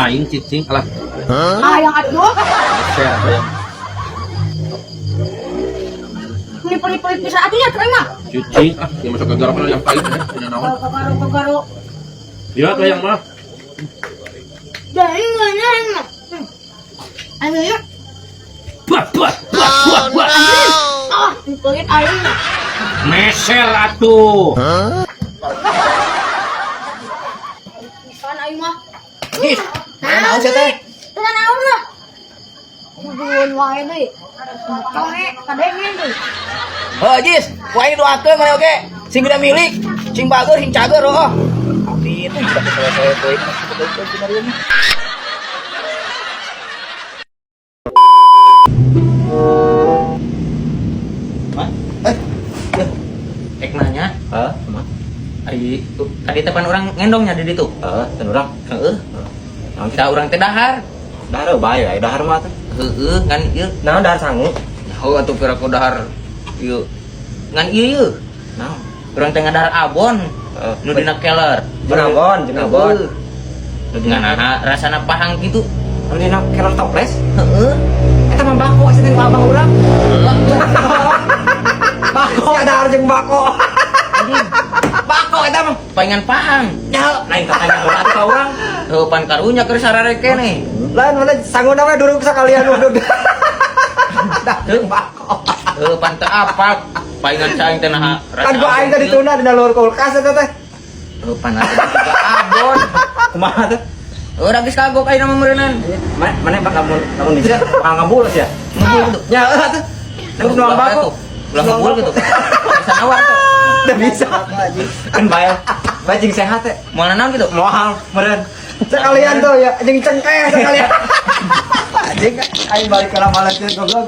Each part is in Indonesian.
aing cicing alah. Yang atuh. Share atuh. Pelit-pelit bisa atunya terima. Cuci dia masuk ke garam yang pahit ya naon. Kagaro. Iya tuh yang mah. Dari mana? Ayo ya. Buat. Pelit air. Mesel atuh. Pisan ayo mah. Gis, naon sih teh? Tengah naon lah. Bukan wae deui. Coe kadengen deui. Oh, Jis, wae doakeun mane oge. Sing gede milik, sing bager, sing cager oh. Abdi itu bisa selesai poin betul skenario nya. Ek nanya, ari tadi tepan orang ngendongnya di ditu. Ten urang. Heeh. Naon kita urang teh dahar. Dahar bae aya dahar mah teh. Heeh, ngan ieu. Naon dahar sangu? Heuh atuh kira ku dahar ieu. Ngan ieu. Naon? Urang teh ngadahar abon. Nu dina keler. Jenabon. Heueuh. Ngan rasana pahang gitu. Anu dina keler toples. Heeh. Eta mah bako cenah ku abang urang. Bako dahar jeung bako. Bako eta mah. Paingan pahang. Ya, lain katanya urang ka urang. Heuh pan karunya keur sarare keneh. Lain mana sangguna mah durung sakalian udud. Dah bako. Heuh pan teu apal. Paingan caing teh naha. Kan gua aing tadi tuna dina luar kulkas eta teh. Heuh pan atuh juga abon. Kumaha teh? Urang geus kagok ayeuna mah meureunnan. Mana bakal lamun bisa ngabulos ya? Ngabul gitu. Ya atuh. Nang nuang bako. Ulah ngabul gitu. Bisa nawar tuh. Udah bisa. Kan bayar. Bajing sehat teh. Mau naon gitu? Mahal meureun. Sekalian tuh ya jeung cengkeh sekalian. Anjing aing balik ka lamalan teh goblok.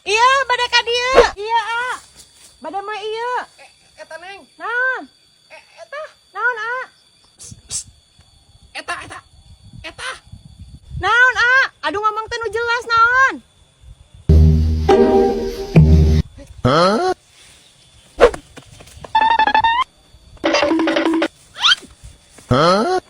Iya, bade ka dieu. Iya, A. Bade mah ieu. Eta neng. Naon? Eta. Naon, A? Eta. Naon, A? Aduh ngomong teh nu jelas naon? Hah?